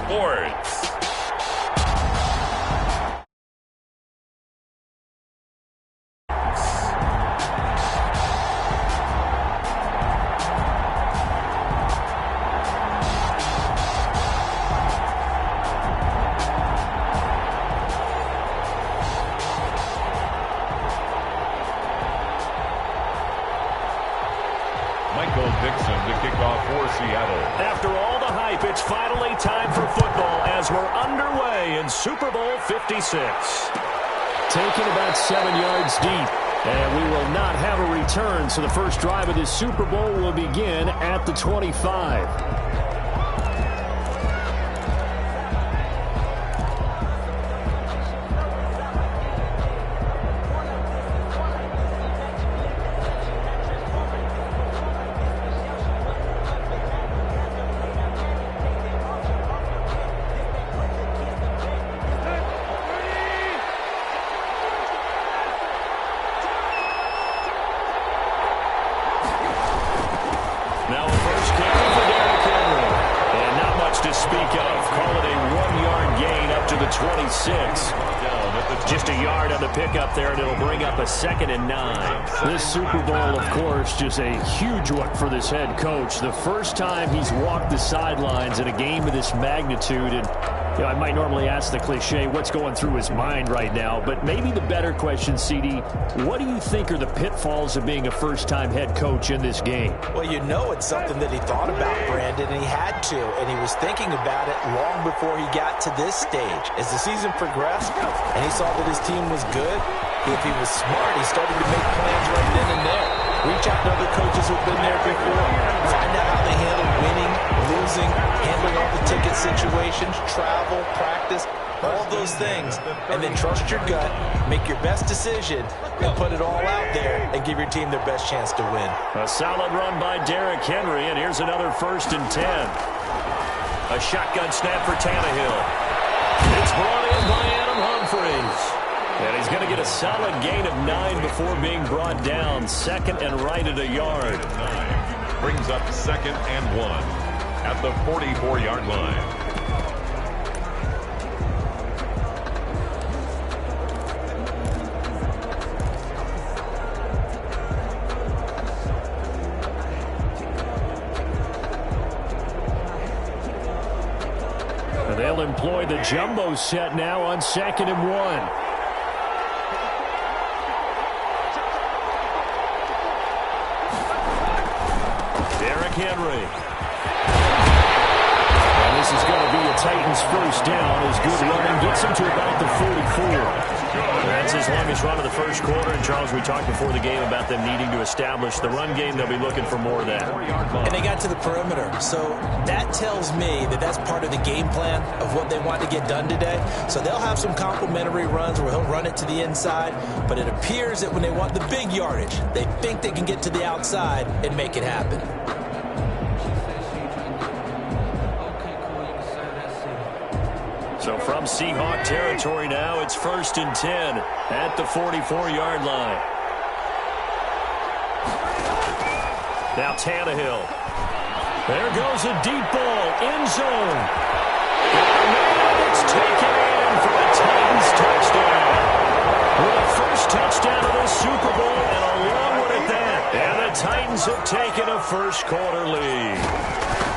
Sports. After all the hype, it's finally time for football as we're underway in Super Bowl 56. Taken about 7 yards deep, and we will not have a return, so the first drive of this Super Bowl will begin at the 25. Just a yard on the pickup there, and it'll bring up a 2nd and 9. This Super Bowl, of course, just a huge one for this head coach. The first time he's walked the sidelines in a game of this magnitude, and I might normally ask the cliche, what's going through his mind right now? But maybe the better question, CD, what do you think are the pitfalls of being a first-time head coach in this game? Well, you know it's something that he thought about, Brandon, and he had to. And he was thinking about it long before he got to this stage. As the season progressed and he saw that his team was good, if he was smart, he started to make plans right then and there. Reach out to other coaches who've been there before. Find out how they handle winning, losing, handling all the ticket situations, travel, practice, all those things. And then trust your gut, make your best decision, and put it all out there and give your team their best chance to win. A solid run by Derrick Henry, and here's another 1st and 10. A shotgun snap for Tannehill. It's brought in by Adam Humphries. And he's going to get a solid gain of 9 before being brought down. 2nd and right at a yard. Brings up 2nd and 1 at the 44-yard line. And they'll employ the jumbo set now on 2nd and 1. Henry. And this is going to be a Titans first down as good running gets him to about the 44. That's his longest run of the first quarter. And, Charles, we talked before the game about them needing to establish the run game. They'll be looking for more of that. And they got to the perimeter. So that tells me that that's part of the game plan of what they want to get done today. So they'll have some complementary runs where he'll run it to the inside. But it appears that when they want the big yardage, they think they can get to the outside and make it happen. So from Seahawk territory now, it's 1st and 10 at the 44-yard line. Now Tannehill. There goes a deep ball, end zone. It's taken in for a Titans touchdown. With a first touchdown of this Super Bowl and a long one at that. And the Titans have taken a first-quarter lead.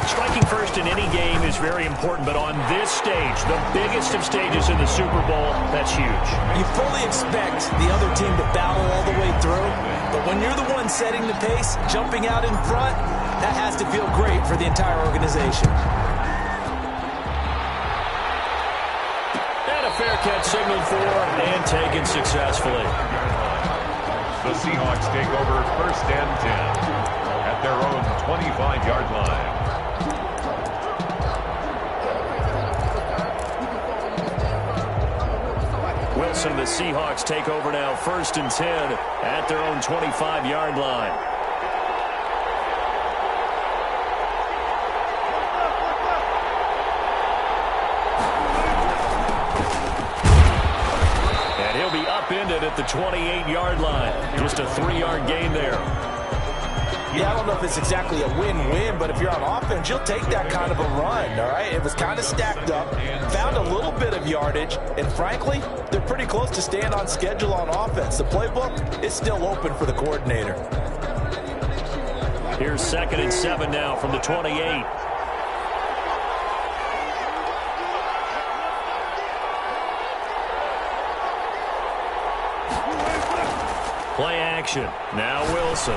Striking first in any game is very important, but on this stage, the biggest of stages in the Super Bowl, that's huge. You fully expect the other team to battle all the way through, but when you're the one setting the pace, jumping out in front, that has to feel great for the entire organization. And a fair catch signaled for and taken successfully. The Seahawks take over 1st and 10 at their own 25-yard line. Wilson, the Seahawks take over now 1st and 10 at their own 25-yard line. And he'll be upended at the 28-yard line. Just a 3-yard gain there. Yeah, I don't know if it's exactly a win-win, but if you're on offense, you'll take that kind of a run, all right? It was kind of stacked up, found a little bit of yardage, and frankly, they're pretty close to staying on schedule on offense. The playbook is still open for the coordinator. Here's 2nd and 7 now from the 28. Play action. Now Wilson.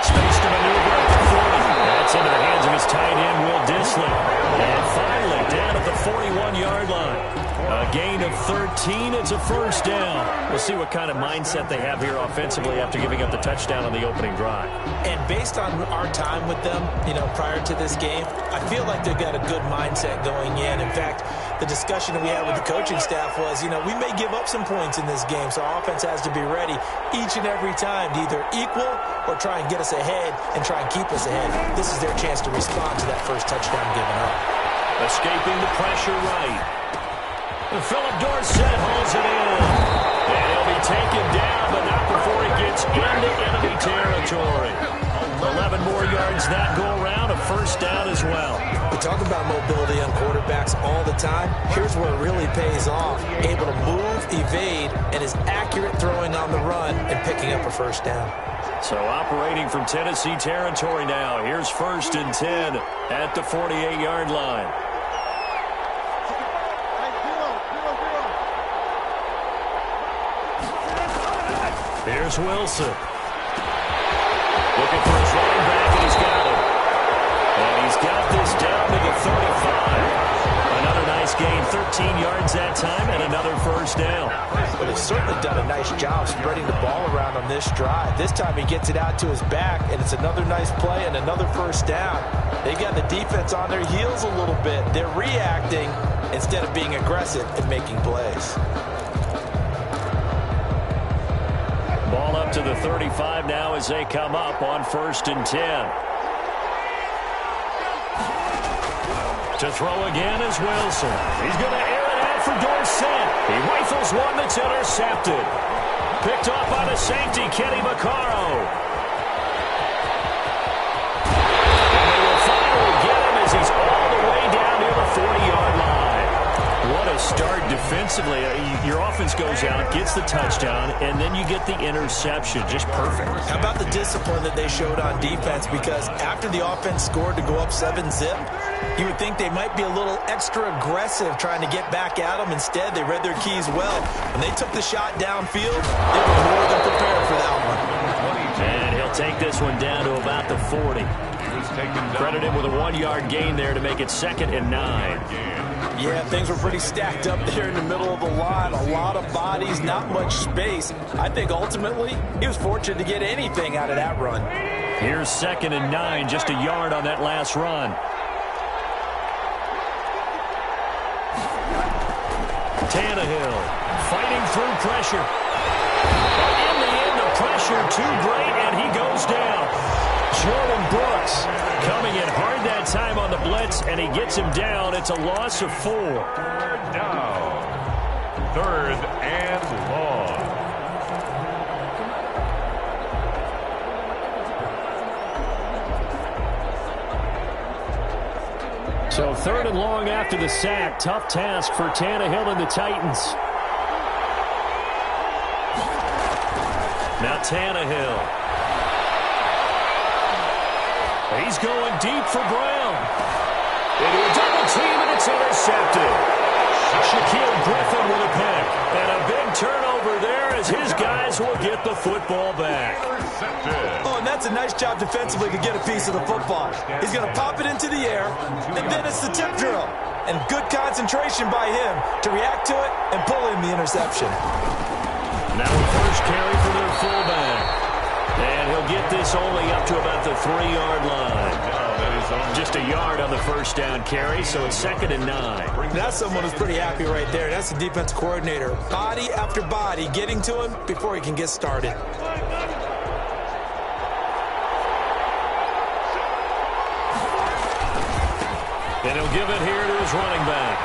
Space to maneuver at the 40. That's into the hands of his tight end, Will Dissly. And finally, down at the 41-yard line. A gain of 13. It's a first down. We'll see what kind of mindset they have here offensively after giving up the touchdown on the opening drive. And based on our time with them, prior to this game, I feel like they've got a good mindset going in. In fact, the discussion that we had with the coaching staff was, we may give up some points in this game, so our offense has to be ready each and every time to either equal or try and get us ahead and try and keep us ahead. This is their chance to respond to that first touchdown given up. Escaping the pressure right. And Philip Dorsett holds it in. And he'll be taken down, but not before he gets into enemy territory. 11 more yards that go around, a first down as well. We talk about mobility on quarterbacks all the time. Here's where it really pays off. Able to move, evade, and is accurate throwing on the run and picking up a first down. So operating from Tennessee territory now. Here's 1st and 10 at the 48-yard line. Here's Wilson. Looking for his running back, and he's got it. And he's got this down to the 35. Another nice gain, 13 yards that time, and another first down. But he's certainly done a nice job spreading the ball around on this drive. This time he gets it out to his back, and it's another nice play and another first down. They've got the defense on their heels a little bit. They're reacting instead of being aggressive and making plays. Ball up to the 35 now as they come up on 1st and 10. To throw again is Wilson. He's going to air it out for Dorsett. He rifles one that's intercepted. Picked off by the safety, Kenny Vaccaro. And they will finally get him as he's all the way down near the 40-yard line. What a start defensively. Your offense goes out, gets the touchdown, and then you get the interception. Just perfect. How about the discipline that they showed on defense? Because after the offense scored to go up 7-zip, you would think they might be a little extra aggressive trying to get back at them. Instead, they read their keys well. When they took the shot downfield, they were more than prepared for that one. And he'll take this one down to about the 40. Credit him with a 1-yard gain there to make it 2nd and 9. Yeah, things were pretty stacked up there in the middle of the line. A lot of bodies, not much space. I think ultimately he was fortunate to get anything out of that run. Here's 2nd and 9, just a yard on that last run. Tannehill fighting through pressure. But in the end, the pressure too great, and he goes down. Jordan Brooks coming in hard that time on the blitz, and he gets him down. It's a loss of 4. Down. 3rd and long. So 3rd and long after the sack. Tough task for Tannehill and the Titans. Now Tannehill. He's going deep for Brown. Into a double team, and it's intercepted. Shaquille Griffin with a pick. And a big turnover there as his guys will get the football back. Oh, and that's a nice job defensively to get a piece of the football. He's going to pop it into the air, and then it's the tip drill. And good concentration by him to react to it and pull in the interception. Now a first carry for their fullback. And he'll get this only up to about the 3-yard line. Just a yard on the first down carry, so it's 2nd and 9. That's someone who's pretty happy right there. That's the defense coordinator. Body after body getting to him before he can get started. And he'll give it here to his running back.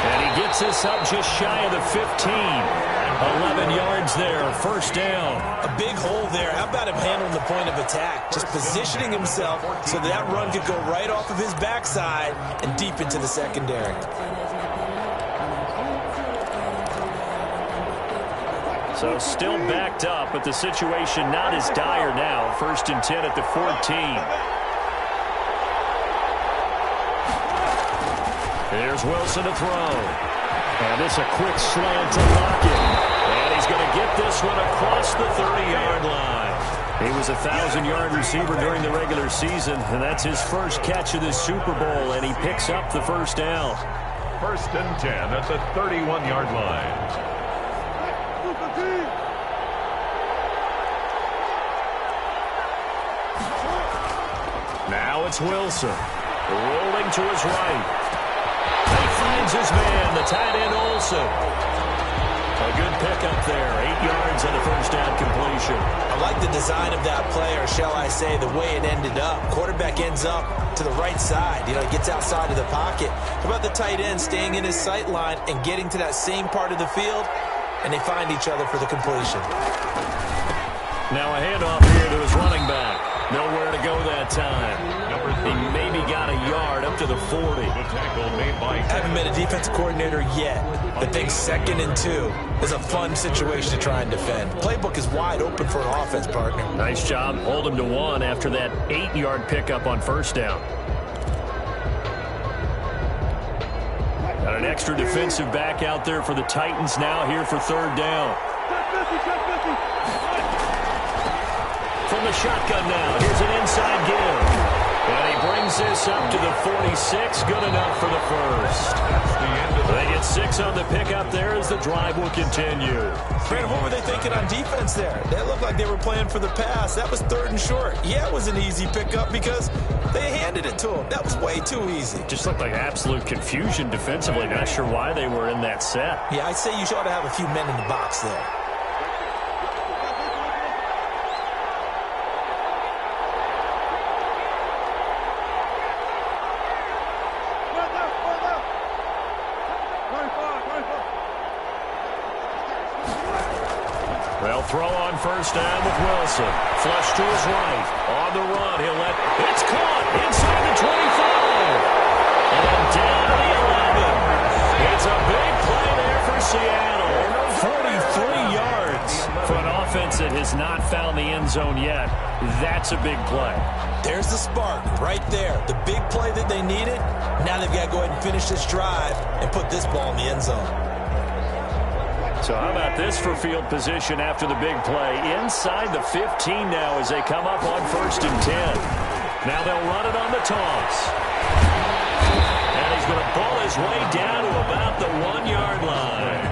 And he gets this up just shy of the 15. 11 yards there, first down. A big hole there. How about him handling the point of attack? Just positioning himself so that run could go right off of his backside and deep into the secondary. So still backed up, but the situation not as dire now. First and 10 at the 14. Here's Wilson to throw. And it's a quick slant to Lockett. And he's going to get this one across the 30-yard line. He was a 1,000-yard receiver during the regular season, and that's his first catch of this Super Bowl, and he picks up the first down. First and 10 at the 31-yard line. Now it's Wilson. Rolling to his right. He finds his man, the tight end Olsen. A good pickup there. 8 yards on the first down completion. I like the design of that play, or shall I say the way it ended up. Quarterback ends up to the right side. He gets outside of the pocket. How about the tight end staying in his sight line and getting to that same part of the field, and they find each other for the completion. Now a handoff here to his running back. Nowhere to go that time. He maybe got a yard up to the 40. Haven't met a defensive coordinator yet that thinks 2nd and 2 is a fun situation to try and defend. Playbook is wide open for an offense, partner. Nice job. Hold him to 1 after that 8-yard pickup on first down. Got an extra defensive back out there for the Titans now here for third down. From the shotgun now, here's an inside give. And he brings this up to the 46, good enough for the first. They get 6 on the pickup there as the drive will continue. Brandon, what were they thinking on defense there? They looked like they were playing for the pass. That was 3rd and short. Yeah, it was an easy pickup because they handed it to him. That was way too easy. Just looked like absolute confusion defensively. Not sure why they were in that set. Yeah, I'd say you ought to have a few men in the box there. They'll throw on first down with Wilson. Flush to his right. On the run, he'll let... It's caught inside the 25. And down to the 11. It's a big play there for Seattle. 43 yards for an offense that has not found the end zone yet. That's a big play. There's the spark right there. The big play that they needed. Now they've got to go ahead and finish this drive and put this ball in the end zone. So how about this for field position after the big play? Inside the 15 now as they come up on first and 10. Now they'll run it on the toss. And he's going to ball his way down to about the 1-yard line.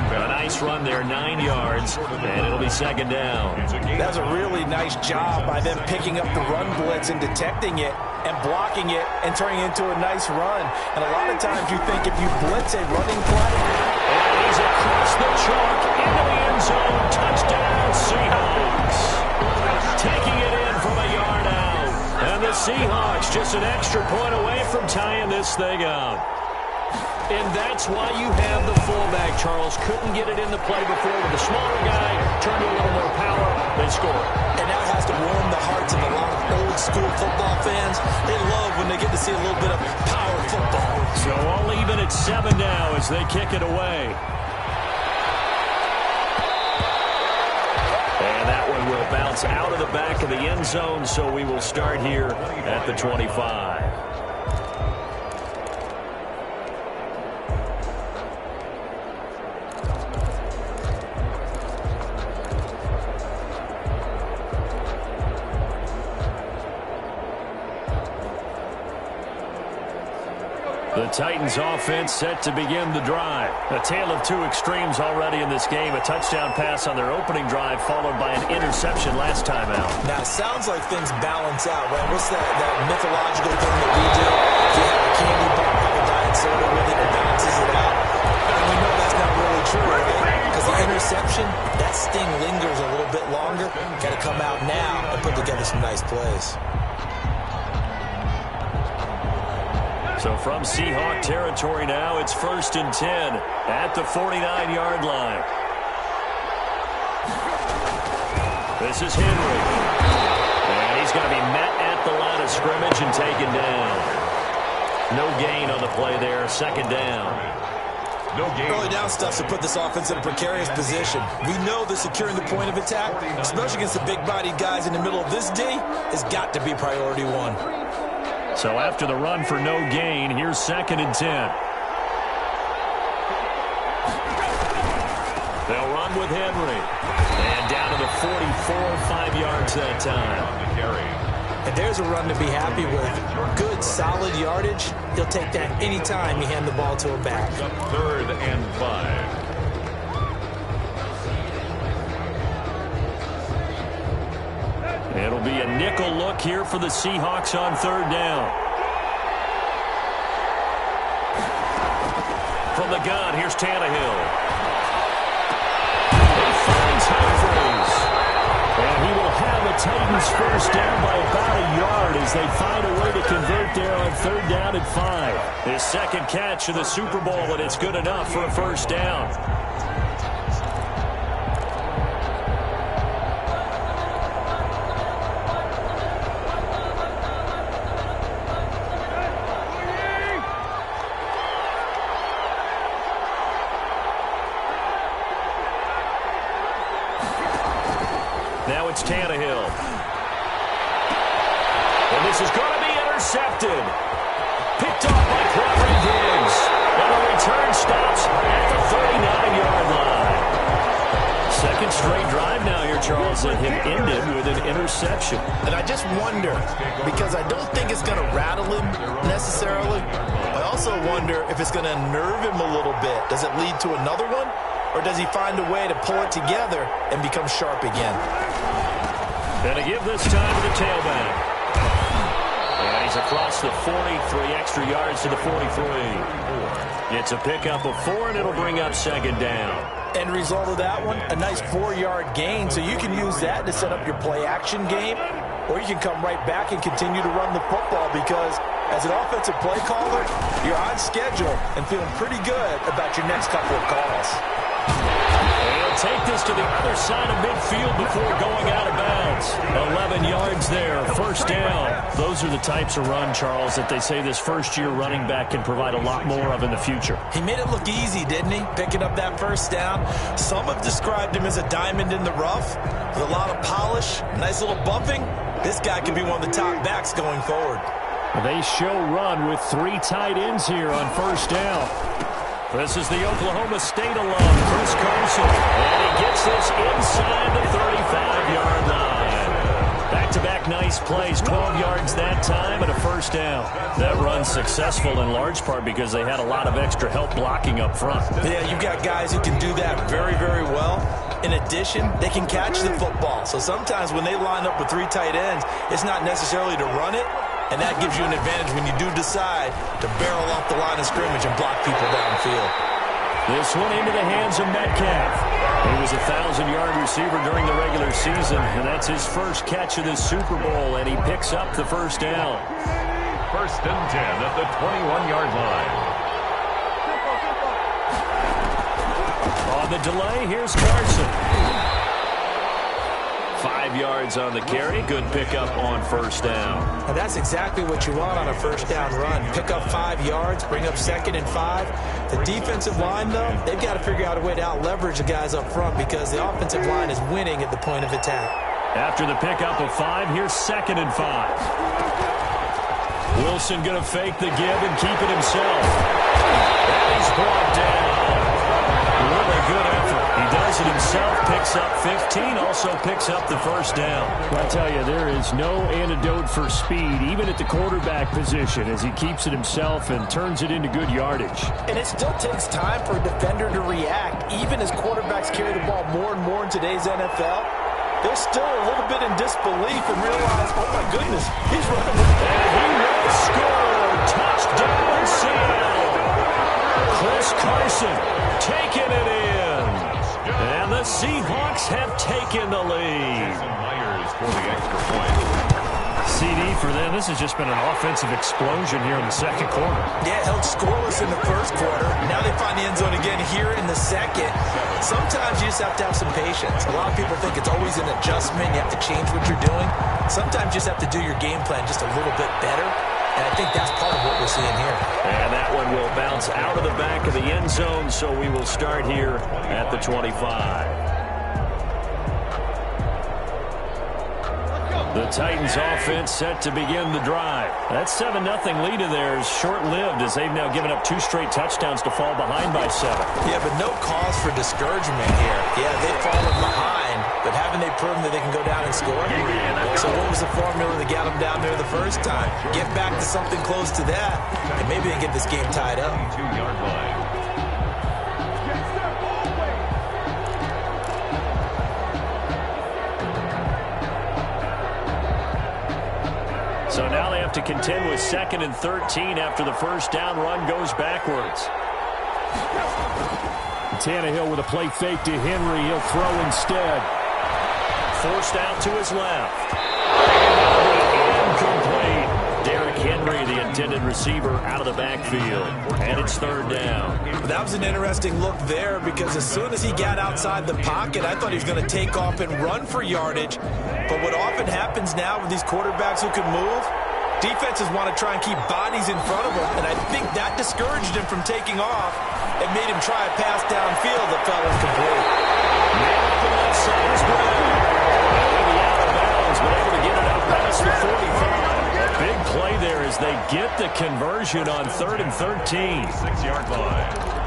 A nice run there, 9 yards, and it'll be second down. That's a really nice job by them picking up the run blitz and detecting it and blocking it and turning it into a nice run. And a lot of times you think if you blitz a running play, and he's across the chalk into the end zone. Touchdown, Seahawks. Taking it in from a yard out. And the Seahawks just an extra point away from tying this thing up. And that's why you have the fullback, Charles. Couldn't get it in the play before with the smaller guy. Turned to a little more power. They score. And that has to warm the hearts of a lot of old-school football fans. They love when they get to see a little bit of power football. So all even at 7 now as they kick it away. And that one will bounce out of the back of the end zone, so we will start here at the 25. The Titans offense set to begin the drive. A tale of 2 extremes already in this game. A touchdown pass on their opening drive followed by an interception last time out. Now, it sounds like things balance out, right? What's that mythological thing that we do? If you have a candy bar, have a diet soda with it, it balances it out. And we know that's not really true, right? Because the interception, that sting lingers a little bit longer. Got to come out now and put together some nice plays. So from Seahawk territory now, it's 1st and 10 at the 49-yard line. This is Henry. And he's going to be met at the line of scrimmage and taken down. No gain on the play there, 2nd down. No gain. Early down stuff to put this offense in a precarious position. We know that securing the point of attack, especially against the big-bodied guys in the middle of this D, has got to be priority one. So after the run for no gain, here's 2nd and 10. They'll run with Henry. And down to the 44, 5 yards that time. On the carry. And there's a run to be happy with. Good, solid yardage. He'll take that any time you hand the ball to a back. Up 3rd and 5. It'll be a nickel look here for the Seahawks on 3rd down. From the gun, here's Tannehill. He finds Humphries. And he will have the Titans first down by about a yard as they find a way to convert there on 3rd down and 5. His 2nd catch of the Super Bowl, and it's good enough for a first down. Now it's Tannehill. And this is going to be intercepted. Picked off by Crawford Diggs. And the return stops at the 39-yard line. 2nd straight drive now here, Charles, that have ended with an interception. And I just wonder, because I don't think it's going to rattle him necessarily. I also wonder if it's going to unnerve him a little bit. Does it lead to another one? Or does he find a way to pull it together and become sharp again? And to give this time to the tailback. And he's across the 43 extra yards to the 43. It's a pickup of 4, and it'll bring up 2nd down. End result of that one, a nice 4-yard gain. So you can use that to set up your play-action game, or you can come right back and continue to run the football because as an offensive play caller, you're on schedule and feeling pretty good about your next couple of calls. He'll take this to the other side of midfield before going out of bounds. 11 yards there, first down. Those are the types of run, Charles, that they say this first-year running back can provide a lot more of in the future. He made it look easy, didn't he? Picking up that first down. Some have described him as a diamond in the rough with a lot of polish, nice little bumping. This guy could be one of the top backs going forward. They show run with 3 tight ends here on first down. This is the Oklahoma State alum, Chris Carson. And he gets this inside the 35-yard line. Back-to-back nice plays, 12 yards that time and a first down. That run's successful in large part because they had a lot of extra help blocking up front. Yeah, you've got guys who can do that very, very well. In addition, they can catch the football. So sometimes when they line up with 3 tight ends, it's not necessarily to run it. And that gives you an advantage when you do decide to barrel off the line of scrimmage and block people downfield. This one into the hands of Metcalf. He was a 1,000-yard receiver during the regular season, and that's his first catch of this Super Bowl, and he picks up the first down. 1st and 10 at the 21-yard line. On the delay, here's Carson. 5 yards on the carry. Good pickup on first down. And that's exactly what you want on a first down run. Pick up 5 yards, bring up 2nd and 5. The defensive line, though, they've got to figure out a way to out-leverage the guys up front because the offensive line is winning at the point of attack. After the pickup of 5, here's 2nd and 5. Wilson going to fake the give and keep it himself. And he's brought down. Really good effort. He does it himself, picks up 15, also picks up the first down. I tell you, there is no antidote for speed, even at the quarterback position, as he keeps it himself and turns it into good yardage. And it still takes time for a defender to react. Even as quarterbacks carry the ball more and more in today's NFL, they're still a little bit in disbelief and realize, oh my goodness, he's running with the And he will score. Touchdown, Seattle. Chris Carson taking it in. And the Seahawks have taken the lead. Myers for the extra point. CD for them. This has just been an offensive explosion here in the second quarter. Yeah, held scoreless in the first quarter. Now they find the end zone again here in the second. Sometimes you just have to have some patience. A lot of people think it's always an adjustment. You have to change what you're doing. Sometimes you just have to do your game plan just a little bit better. And I think that's part of what we're seeing here. And that one will bounce out of the back of the end zone, so we will start here at the 25. The Titans offense set to begin the drive. That 7-0 lead of theirs short-lived as they've now given up 2 straight touchdowns to fall behind by 7. Yeah, but no cause for discouragement here. Yeah, they've fallen behind, but haven't they proven that they can go down and score? So what was the formula that got them down there the first time? Get back to something close to that, and maybe they get this game tied up. 2-yard line. So now they have to contend with 2nd and 13 after the first down run goes backwards. Tannehill with a play fake to Henry. He'll throw instead. Forced out to his left. Incomplete. Derrick Henry, the intended receiver, out of the backfield. And it's 3rd down. That was an interesting look there because as soon as he got outside the pocket, I thought he was going to take off and run for yardage. But what often happens now with these quarterbacks who can move, defenses want to try and keep bodies in front of them, and I think that discouraged him from taking off and made him try a pass downfield that fell incomplete. Maybe out of bounds, but able to get it out past the 45. A big play there as they get the conversion on 3rd and 13. 6-yard line.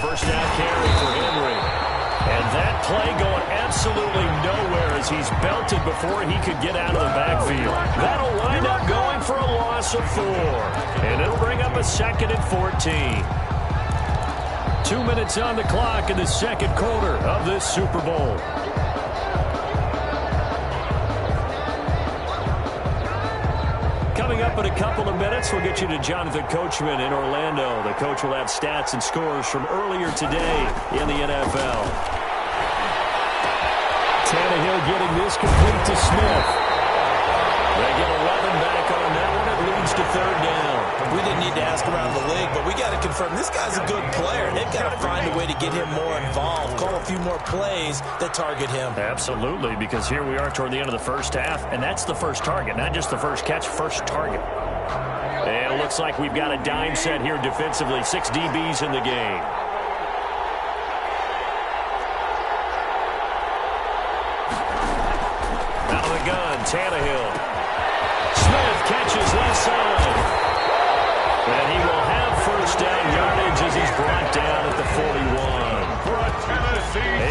First down carry for Henry. And that play going absolutely nowhere as he's belted before he could get out of the backfield. That'll wind up going for a loss of 4. And it'll bring up a 2nd and 14. 2 minutes on the clock in the second quarter of this Super Bowl. Coming up in a couple of minutes, we'll get you to Jonathan Coachman in Orlando. The coach will have stats and scores from earlier today in the NFL. Tannehill getting this complete to Smith. They get 11 back on that one. It leads to 3rd down. We didn't need to ask around the league, but we got to confirm this guy's a good player. They've got to find a way to get him more involved, call a few more plays that target him. Absolutely, because here we are toward the end of the first half, and that's the first target, not just the first catch, first target. And it looks like we've got a dime set here defensively. 6 DBs in the game. Out of the gun, Tannehill. Smith catches left side. And he will have first down yardage as he's brought down at the 41.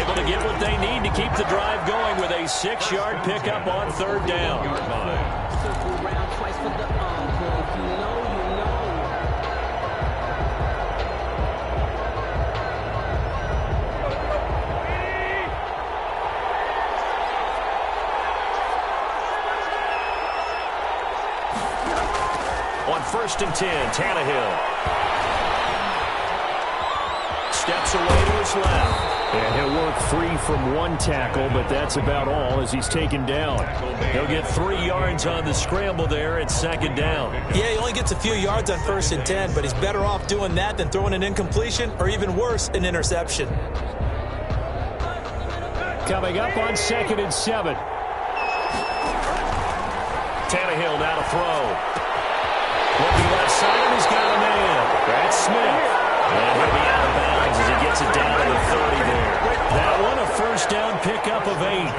Able to get what they need to keep the drive going with a 6-yard pickup on 3rd down. On 1st and 10, Tannehill steps away to his left. And he'll work free from 1 tackle, but that's about all as he's taken down. He'll get 3 yards on the scramble there at 2nd down. Yeah, he only gets a few yards on 1st and 10, but he's better off doing that than throwing an incompletion or even worse, an interception. Coming up on 2nd and 7. Tannehill now to throw. Looking left side, and he's got a man. That's Smith. And he'll be out of bounds as he gets it down to the 30 there. That one a first down pickup of 8.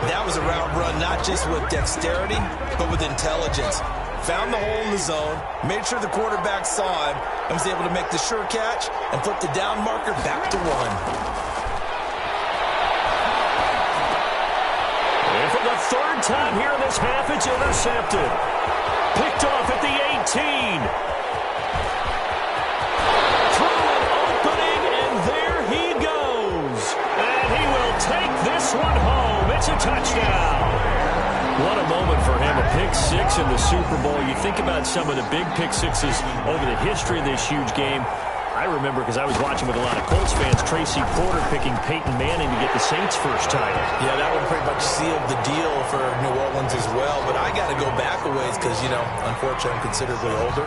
That was a route run not just with dexterity, but with intelligence. Found the hole in the zone, made sure the quarterback saw him, and was able to make the sure catch and flip the down marker back to 1. And for the 3rd time here in this half, it's intercepted. Picked off at the 18. Through an opening, and there he goes. And he will take this one home. It's a touchdown. think about some of the big pick sixes over the history of this huge game, I remember, because I was watching with a lot of Colts fans, Tracy Porter picking Peyton Manning to get the Saints' first title. Yeah, that one pretty much sealed the deal for New Orleans as well. But I got to go back a ways because, you know, unfortunately I'm considerably older.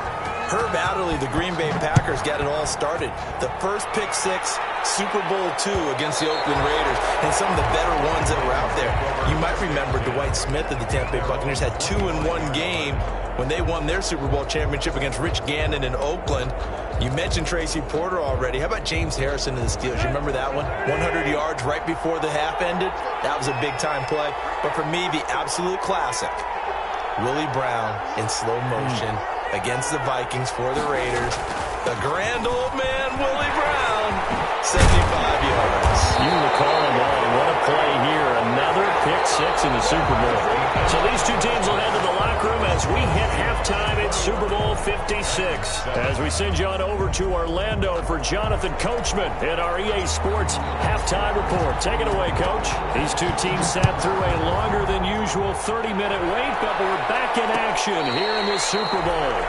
Herb Adderley, the Green Bay Packers, got it all started. The first pick six, Super Bowl II against the Oakland Raiders, and some of the better ones that were out there. You might remember Dwight Smith of the Tampa Bay Buccaneers had 2 in one game when they won their Super Bowl championship against Rich Gannon in Oakland. You mentioned Tracy Porter already. How about James Harrison in the Steelers? You remember that one? 100 yards right before the half ended. That was a big-time play. But for me, the absolute classic, Willie Brown in slow motion against the Vikings for the Raiders. The grand old man, Willie Brown, 75 yards. You recall them all. What a play here. Another pick six in the Super Bowl. So these two teams will head to the locker room as we hit halftime at Super Bowl 56. As we send you on over to Orlando for Jonathan Coachman in our EA Sports halftime report. Take it away, Coach. These two teams sat through a longer than usual 30-minute wait, but we're back in action here in this Super Bowl.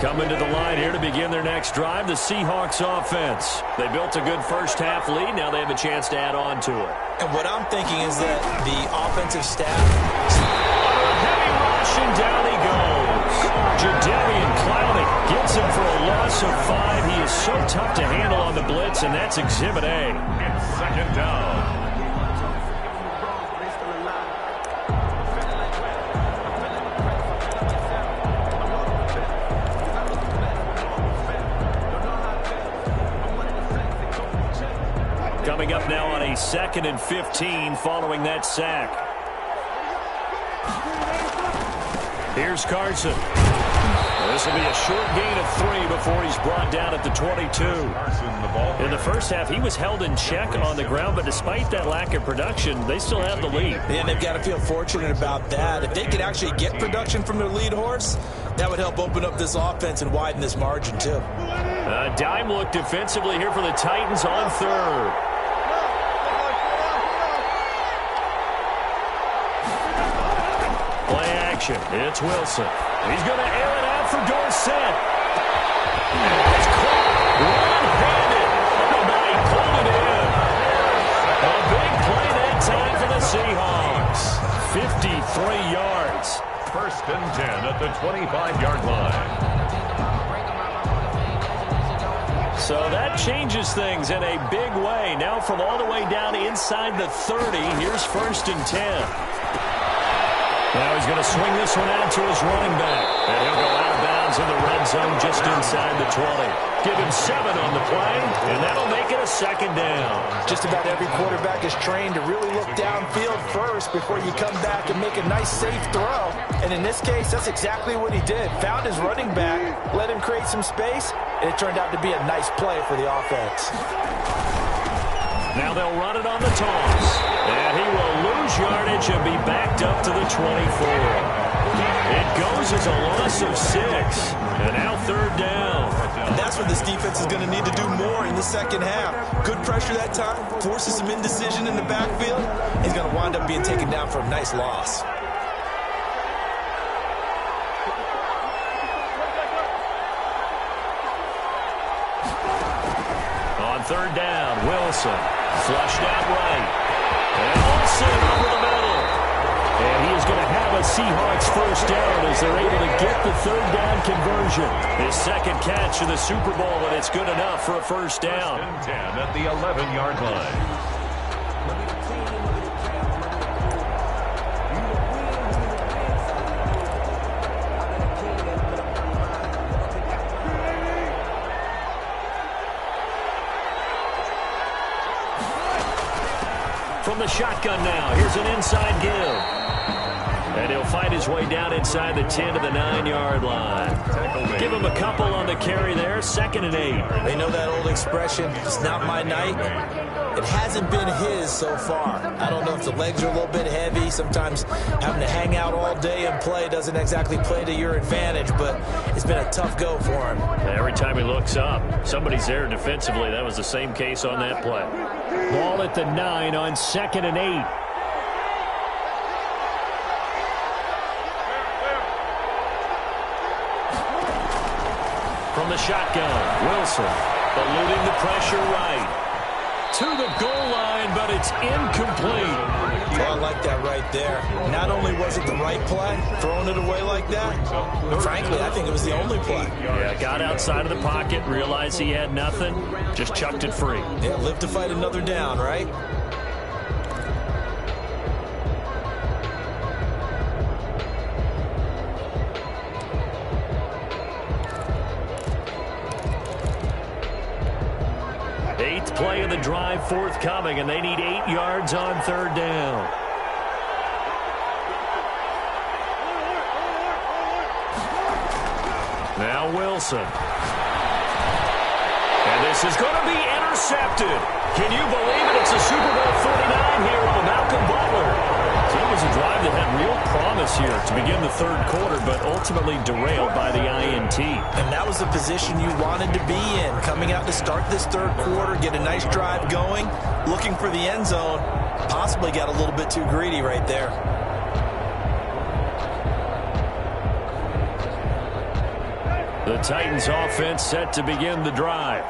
Coming to the line here to begin their next drive, the Seahawks offense. They built a good first half lead. Now they have a chance to add on to it. And what I'm thinking is that the offensive staff... Heavy rush, and down he goes. Jadeveon Clowney gets him for a loss of 5. He is so tough to handle on the blitz, and that's Exhibit A. It's second down. Coming up now on a 2nd and 15 following that sack. Here's Carson. This will be a short gain of 3 before he's brought down at the 22. In the first half, he was held in check on the ground, but despite that lack of production, they still have the lead. And they've got to feel fortunate about that. If they could actually get production from their lead horse, that would help open up this offense and widen this margin, too. A dime look defensively here for the Titans on 3rd. Play action. It's Wilson. He's going to air it out for Dorsett. It's caught one-handed. Oh, now he pulled it in. A big play that time for the Seahawks. 53 yards. 1st and 10 at the 25-yard line. So that changes things in a big way. Now from all the way down inside the 30, here's 1st and 10. Now he's going to swing this one out to his running back. And he'll go out of bounds in the red zone just inside the 20. Give him 7 on the play, and that'll make it a 2nd down. Just about every quarterback is trained to really look downfield first before you come back and make a nice, safe throw. And in this case, that's exactly what he did. Found his running back, let him create some space, and it turned out to be a nice play for the offense. Now they'll run it on the toss. And he will lose yardage and be backed up to the 24. It goes as a loss of 6. And now 3rd down. And that's what this defense is going to need to do more in the second half. Good pressure that time, forces some indecision in the backfield. He's going to wind up being taken down for a nice loss. On 3rd down, Wilson flushed out right. And Olsen over the middle. And he is going to have a Seahawks first down as they're able to get the 3rd down conversion. His 2nd catch of the Super Bowl, and it's good enough for a first down. 1st and 10 at the 11-yard line. From the shotgun now, here's an inside give. And he'll fight his way down inside the 10 to the 9-yard line. Give him a couple on the carry there, 2nd and 8. They know that old expression, it's not my night. It hasn't been his so far. I don't know if the legs are a little bit heavy. Sometimes having to hang out all day and play doesn't exactly play to your advantage, but it's been a tough go for him. Every time he looks up, somebody's there defensively. That was the same case on that play. Ball at the 9 on 2nd and 8. From the shotgun, Wilson eluding the pressure right. To the goal line, but it's incomplete. Oh, I like that right there. Not only was it the right play, throwing it away like that, but frankly, I think it was the only play. Yeah, got outside of the pocket, realized he had nothing, just chucked it free. Yeah, live to fight another down, right? Play of the drive forthcoming, and they need 8 yards on 3rd down. Now Wilson. And this is going to be intercepted. Can you believe it? It's a Super Bowl 49 here with Malcolm Butler. It was a drive that had real promise here to begin the 3rd quarter, but ultimately derailed by the INT. And that was the position you wanted to be in, coming out to start this 3rd quarter, get a nice drive going, looking for the end zone. Possibly got a little bit too greedy right there. The Titans offense set to begin the drive.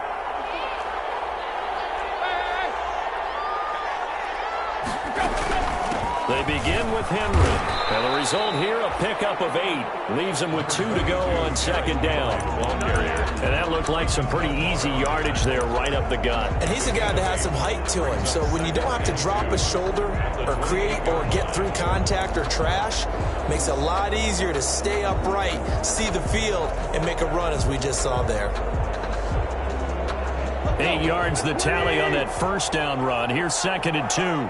They begin with Henry. And the result here, a pickup of 8. Leaves them with 2 to go on 2nd down. And that looked like some pretty easy yardage there right up the gut. And he's a guy that has some height to him. So when you don't have to drop a shoulder or create or get through contact or trash, makes it a lot easier to stay upright, see the field, and make a run as we just saw there. 8 yards the tally on that 1st down run. Here's 2nd and 2.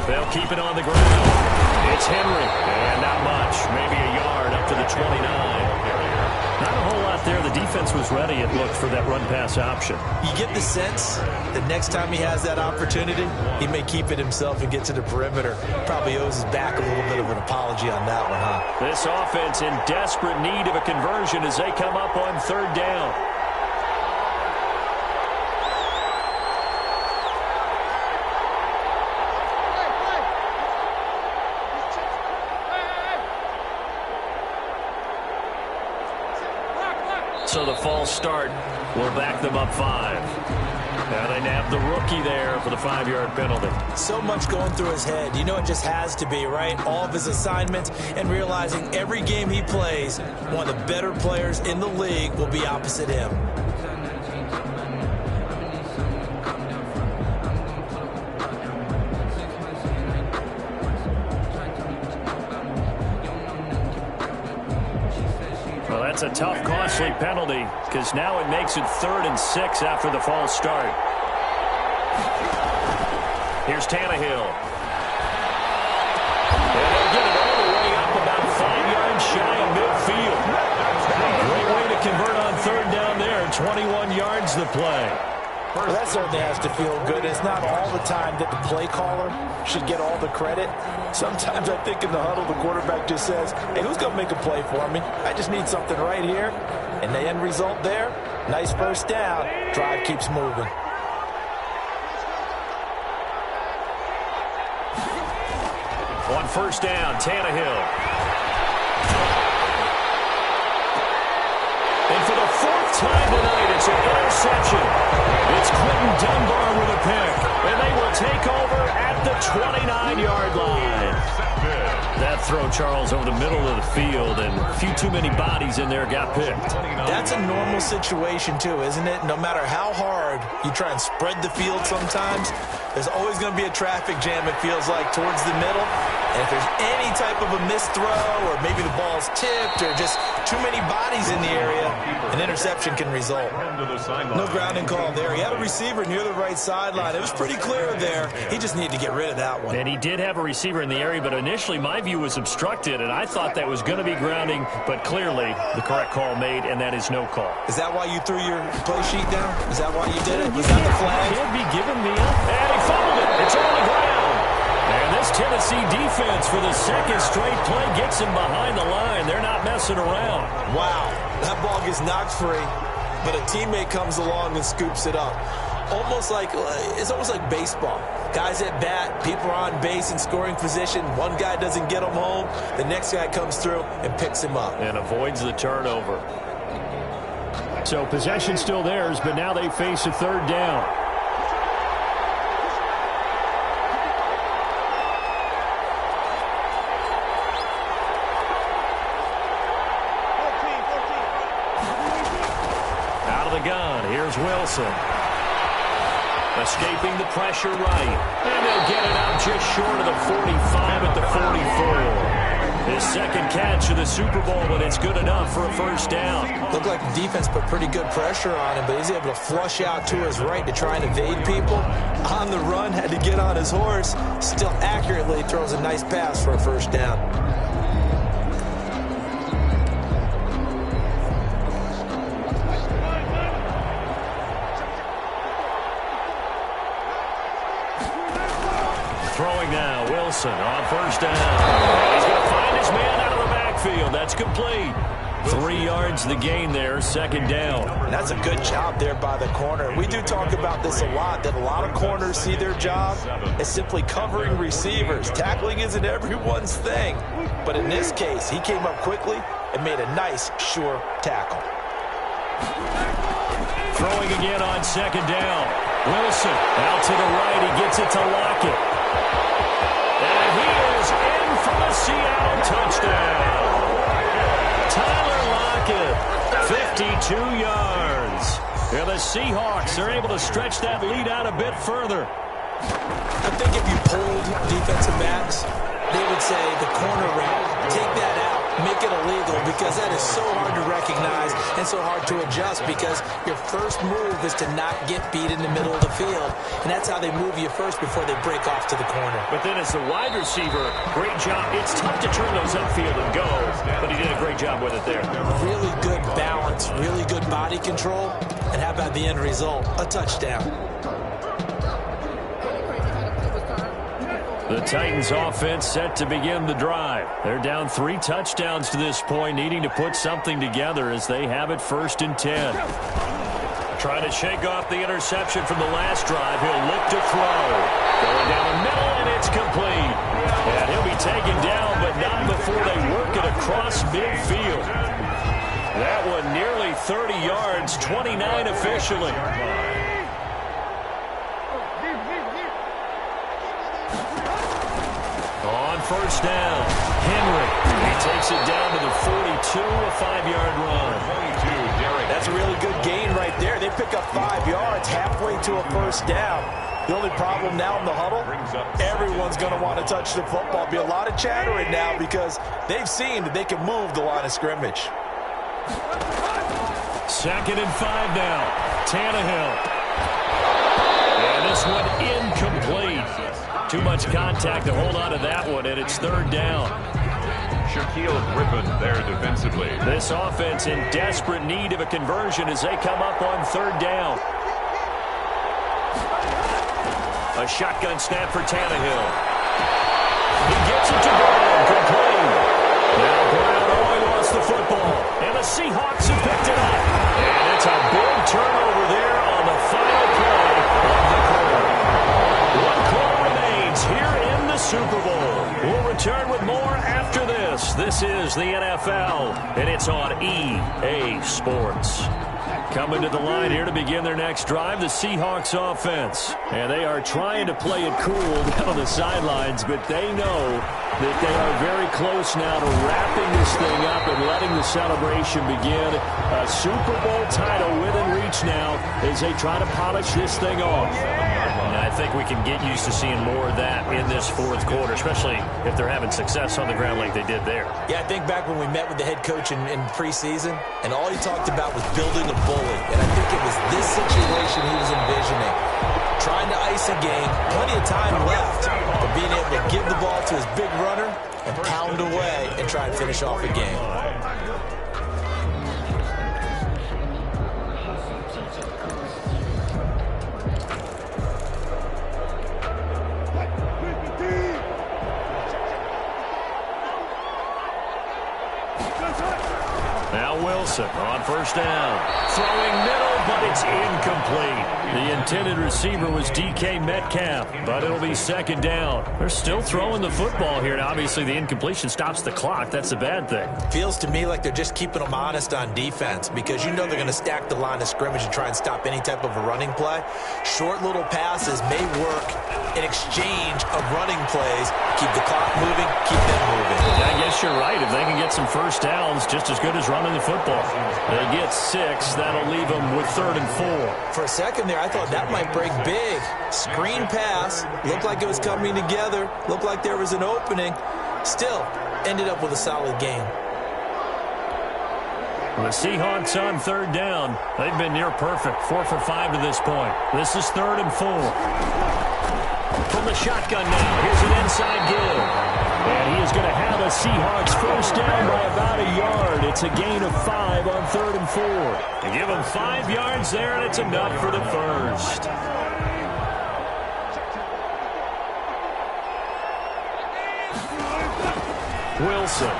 They'll keep it on the ground. It's Henry. And not much. Maybe a yard up to the 29. Not a whole lot there. The defense was ready, it looked, for that run-pass option. You get the sense that next time he has that opportunity, he may keep it himself and get to the perimeter. Probably owes his back a little bit of an apology on that one, huh? This offense in desperate need of a conversion as they come up on 3rd down. So the false start will back them up 5. Now they nab the rookie there for the 5-yard penalty. So much going through his head. You know it just has to be, right? All of his assignments and realizing every game he plays, one of the better players in the league will be opposite him. That's a tough, costly penalty because now it makes it 3rd and 6 after the false start. Here's Tannehill. And they'll get it all the way up about 5 yards shy of midfield. Great way to convert on 3rd down there. 21 yards the play. Well, that certainly has to feel good. It's not all the time that the play caller should get all the credit. Sometimes I think in the huddle, the quarterback just says, hey, who's going to make a play for me? I just need something right here. And the end result there, nice 1st down. Drive keeps moving. On 1st down, Tannehill. And for the 4th time tonight, it's an interception. It's Quentin Dunbar with a pick. And they will take over at the 29-yard line. That throw, Charles, over the middle of the field, and a few too many bodies in there got picked. That's a normal situation, too, isn't it? No matter how hard you try and spread the field sometimes, there's always going to be a traffic jam, it feels like, towards the middle. And if there's any type of a missed throw, or maybe the ball's tipped, or just too many bodies in the area, an interception can result. No grounding call there. He had a receiver near the right sideline. It was pretty clear there. He just needed to get rid of that one. And he did have a receiver in the area, but initially my view was obstructed, and I thought that was going to be grounding, but clearly the correct call made, and that is no call. Is that why you threw your play sheet down? Is that why you did it? Was that the flag? He'll be giving me up. And he fumbled it. It's on the ground. And this Tennessee defense for the second straight play gets him behind the line. They're not messing around. Wow, that ball gets knocked free, but a teammate comes along and scoops it up. It's almost like baseball. Guys at bat, people are on base in scoring position. One guy doesn't get him home. The next guy comes through and picks him up. And avoids the turnover. So possession still theirs, but now they face a third down. Out of the gun, here's Wilson. Escaping the pressure right. And they'll get it out just short of the 45 at the 44. His second catch of the Super Bowl, and it's good enough for a first down. Looked like the defense put pretty good pressure on him, but he's able to flush out to his right to try and evade people. On the run, had to get on his horse. Still accurately throws a nice pass for a first down. Throwing now, Wilson on first down. He's going to find his man out of the backfield. That's complete. 3 yards the gain there, second down. And that's a good job there by the corner. We do talk about this a lot, that a lot of corners see their job as simply covering receivers. Tackling isn't everyone's thing. But in this case, he came up quickly and made a nice, sure tackle. Throwing again on second down. Wilson out to the right. He gets it to Lockett. And he is in for the Seattle touchdown. Tyler Lockett, 52 yards. And the Seahawks are able to stretch that lead out a bit further. I think if you polled defensive backs, they would say the corner route, take that out, make it illegal, because that is so hard to recognize and so hard to adjust, because your first move is to not get beat in the middle of the field, and that's how they move you first before they break off to the corner. But then as the wide receiver, great job. It's tough to turn those upfield and go, but he did a great job with it there. Really good balance, really good body control, and how about the end result? A touchdown. The Titans offense set to begin the drive. They're down 3 touchdowns to this point, needing to put something together as they have it 1st and 10. Trying to shake off the interception from the last drive. He'll look to throw. Going down the middle, and it's complete. And he'll be taken down, but not before they work it across midfield. That one nearly 30 yards, 29 officially. On first down, Henry. He takes it down to the 42, a 5-yard run. That's a really good gain right there. They pick up 5 yards halfway to a first down. The only problem now in the huddle, everyone's going to want to touch the football. Be a lot of chattering now because they've seen that they can move the line of scrimmage. 2nd and 5 now. Tannehill. And this one incomplete. Too much contact to hold on to that one, and it's 3rd down. Shaquille Griffin there defensively. This offense in desperate need of a conversion as they come up on 3rd down. A shotgun snap for Tannehill. He gets it to Brown, complete. Now Brown only lost the football, and the Seahawks have picked it up. And it's a big turnover there on the final play of the quarter. 1 quarter remains here in the Super Bowl. We'll return with more after this. This is the NFL, and it's on EA Sports. Coming to the line here to begin their next drive, the Seahawks offense. And they are trying to play it cool down on the sidelines, but they know that they are very close now to wrapping this thing up and letting the celebration begin. A Super Bowl title within reach now as they try to polish this thing off. And I think we can get used to seeing more of that in this fourth quarter, especially if they're having success on the ground like they did there. Yeah, I think back when we met with the head coach in preseason, and all he talked about was building a bully. And I think it was this situation he was envisioning. Trying to ice a game, plenty of time left, but being able to give the ball to his big runner and pound away and try and finish off a game. Now Wilson on first down. Throwing middle, but it's incomplete. The intended receiver was DK Metcalf, but it'll be second down. They're still throwing the football here, and obviously the incompletion stops the clock. That's the bad thing. Feels to me like they're just keeping them honest on defense because you know they're going to stack the line of scrimmage and try and stop any type of a running play. Short little passes may work in exchange of running plays. Keep the clock moving, keep them moving. Yeah, I guess you're right. If they can get some first downs, just as good as running the football. They get 6. That'll leave them with 3rd and 4. For a second there, I thought that might break big. Screen pass. Looked like it was coming together. Looked like there was an opening. Still, ended up with a solid game. The Seahawks on 3rd down. They've been near perfect. 4 for 5 to this point. This is 3rd and 4. From the shotgun now. Here's an inside give. And he is going to have a Seahawks first down by about a yard. It's a gain of 5 on 3rd and 4. They give him 5 yards there, and it's enough for the first. Wilson.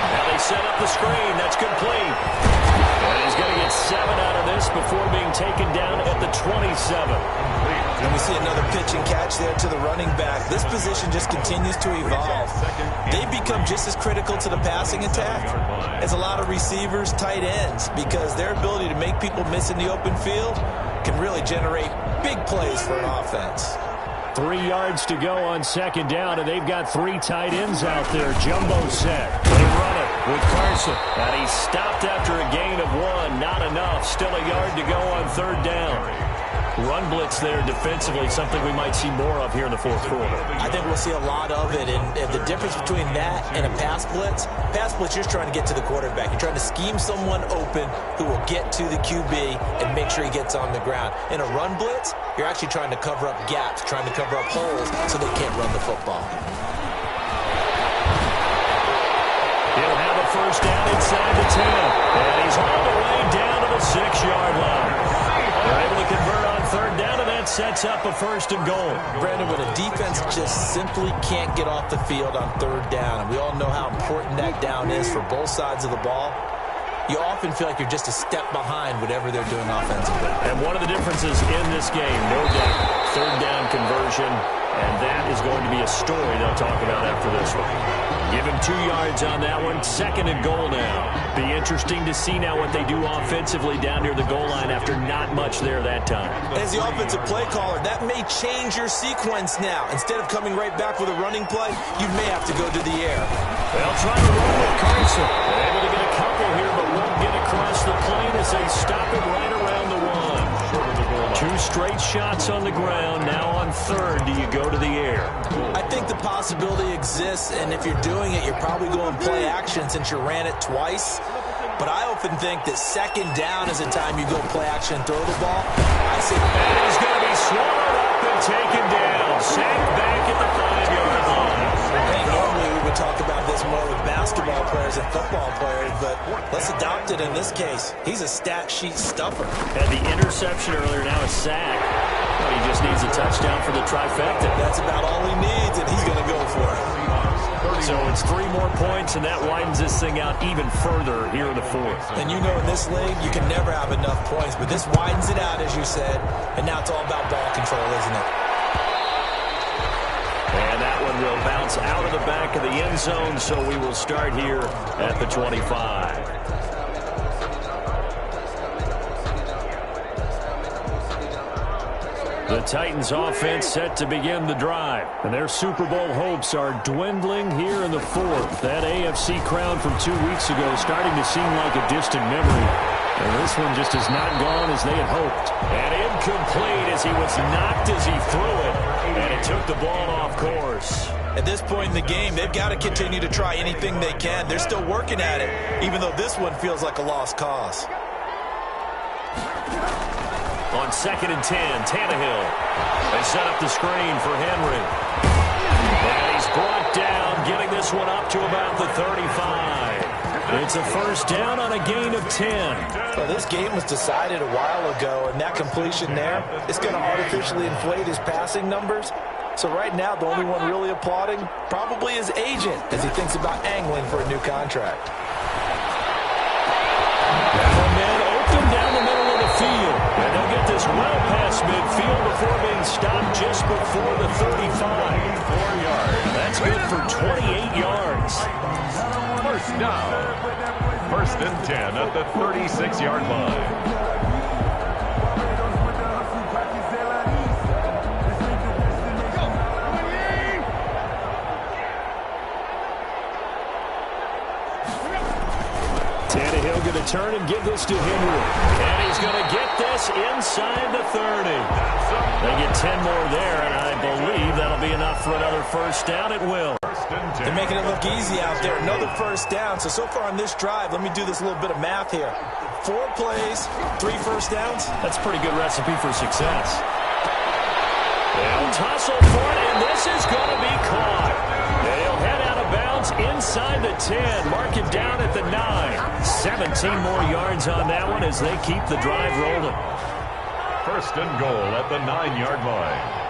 Now they set up the screen. That's complete. And he's going to get 7 out of this before being taken down at the 27. And we see another pitch and catch there to the running back. This position just continues to evolve. They become just as critical to the passing attack as a lot of receivers, tight ends, because their ability to make people miss in the open field can really generate big plays for an offense. 3 yards to go on 2nd down, and they've got 3 tight ends out there. Jumbo set. They run it with Carson. And he stopped after a gain of 1. Not enough. Still a yard to go on 3rd down. Run blitz there defensively, something we might see more of here in the 4th quarter. I think we'll see a lot of it, and the difference between that and a pass blitz, you're just trying to get to the quarterback. You're trying to scheme someone open who will get to the QB and make sure he gets on the ground. In a run blitz, you're actually trying to cover up gaps, trying to cover up holes so they can't run the football. He'll have a first down inside the 10, and he's all the way down to the 6-yard line. They're able to convert on 3rd down, and that sets up a 1st and goal. Brandon, when a defense just simply can't get off the field on 3rd down, and we all know how important that down is for both sides of the ball, you often feel like you're just a step behind whatever they're doing offensively. And one of the differences in this game, no doubt, 3rd down conversion, and that is going to be a story they'll talk about after this one. Give him 2 yards on that one. 2nd and goal now. Be interesting to see now what they do offensively down near the goal line after not much there that time. As the offensive play caller, that may change your sequence now. Instead of coming right back with a running play, you may have to go to the air. They'll try to run with Carson. They're able to get a couple here, but won't get across the plane as they stop it right around the 1. 2 straight shots on the ground. Now on 3rd, do you go to the air? I think the possibility exists, and if you're doing it, you're probably going play action since you ran it twice. But I often think that 2nd down is the time you go play action and throw the ball. I say, and he's going to be swallowed up and taken down. Sacked back at the 5-yard line. Hey, normally we would talk about this more with basketball players and football players, but let's adopt it in this case. He's a stat sheet stuffer. Had the interception earlier, now a sack. Well, he just needs a touchdown for the trifecta. That's about all he needs, and he's going to go for it. So it's 3 more points, and that widens this thing out even further here in the 4th. And you know in this league, you can never have enough points, but this widens it out, as you said, and now it's all about ball control, isn't it? And that one will bounce out of the back of the end zone, so we will start here at the 25. The Titans offense set to begin the drive. And their Super Bowl hopes are dwindling here in the fourth. That AFC crown from 2 weeks ago starting to seem like a distant memory. And this one just has not gone as they had hoped. And incomplete as he was knocked as he threw it. And it took the ball off course. At this point in the game, they've got to continue to try anything they can. They're still working at it, even though this one feels like a lost cause. On 2nd and 10, Tannehill. They set up the screen for Henry. And he's brought down, getting this one up to about the 35. It's a first down on a gain of 10. Well, this game was decided a while ago, and that completion there is going to artificially inflate his passing numbers. So right now, the only one really applauding probably his agent as he thinks about angling for a new contract. From then, open down the middle of the field. And they'll get this well past midfield before being stopped just before the 35. 4 yards. That's good for 28 yards. First down. 1st and 10 at the 36-yard line. Tannehill going to turn and give this to Henry. And he's going to get this inside the 30. They get 10 more there, and I believe that'll be enough for another first down. It will. They're making it look easy out there. Another first down. So far on this drive, let me do this little bit of math here. 4 plays, 3 first downs. That's a pretty good recipe for success. They'll tussle for it, and this is going to be caught. They'll head out of bounds inside the 10. Mark it down at the 9. 17 more yards on that one as they keep the drive rolling. 1st and goal at the 9-yard line.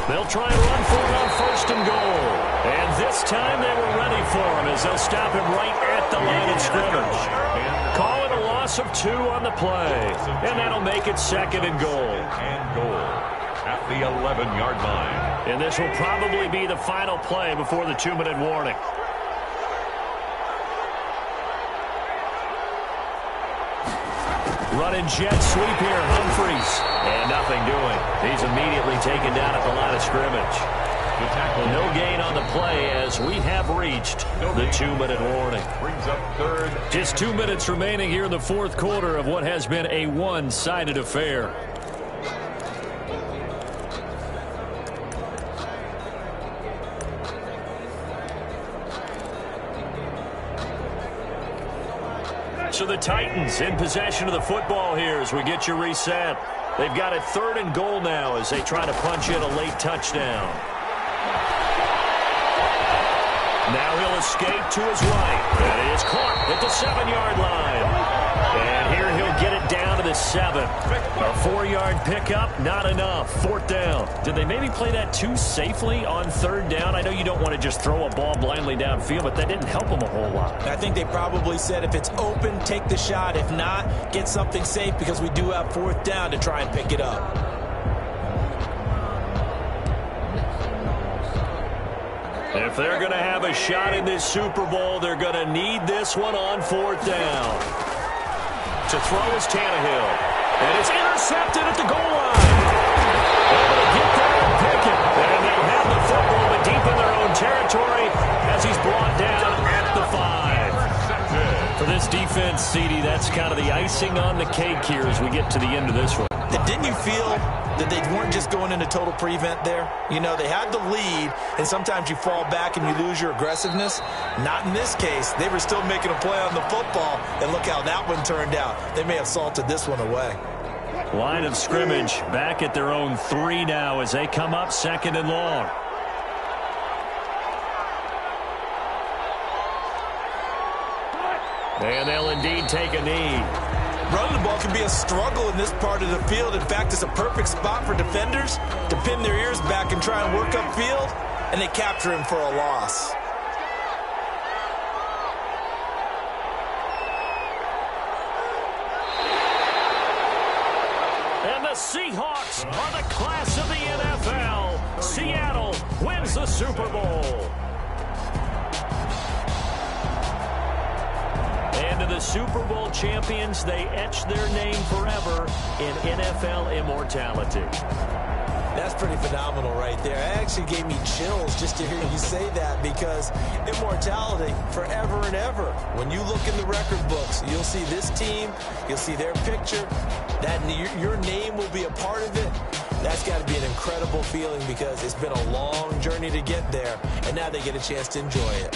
They'll try and run for it on 1st and goal. And this time they were ready for him as they'll stop him right at the line of scrimmage. Call it a loss of 2 on the play. And that'll make it 2nd and goal. And goal at the 11-yard line. And this will probably be the final play before the 2-minute warning. Running jet sweep here, Humphries. And nothing doing. He's immediately taken down at the line of scrimmage. No gain on the play as we have reached the 2-minute warning. Brings up 3rd. Just 2 minutes remaining here in the 4th quarter of what has been a one-sided affair. So the Titans in possession of the football here as we get you reset. They've got it 3rd and goal now as they try to punch in a late touchdown. Now he'll escape to his right. And it is caught at the 7-yard line. And here he'll get it down to the 7. A 4-yard pickup, not enough. 4th down. Did they maybe play that too safely on 3rd down? I know you don't want to just throw a ball blindly downfield, but that didn't help them a whole lot. I think they probably said if it's open, take the shot. If not, get something safe because we do have 4th down to try and pick it up. If they're going to have a shot in this Super Bowl, they're going to need this one on 4th down. To throw is Tannehill. And it's intercepted at the goal line. Able to get there and pick it. And they'll have the football but deep in their own territory as he's brought down at the 5. For this defense, CD, that's kind of the icing on the cake here as we get to the end of this one. Didn't you feel that they weren't just going into total prevent there? You know, they had the lead, and sometimes you fall back and you lose your aggressiveness. Not in this case. They were still making a play on the football, and look how that one turned out. They may have salted this one away. Line of scrimmage back at their own 3 now as they come up 2nd and long. And they'll indeed take a knee. Running the ball can be a struggle in this part of the field. In fact, it's a perfect spot for defenders to pin their ears back and try and work upfield, and they capture him for a loss. And the Seahawks are the class of the NFL. Seattle wins the Super Bowl. And in the Super Bowl champions, they etch their name forever in NFL immortality. That's pretty phenomenal right there. It actually gave me chills just to hear you say that, because immortality forever and ever. When you look in the record books, you'll see this team, you'll see their picture, that your name will be a part of it. That's got to be an incredible feeling, because it's been a long journey to get there, and now they get a chance to enjoy it.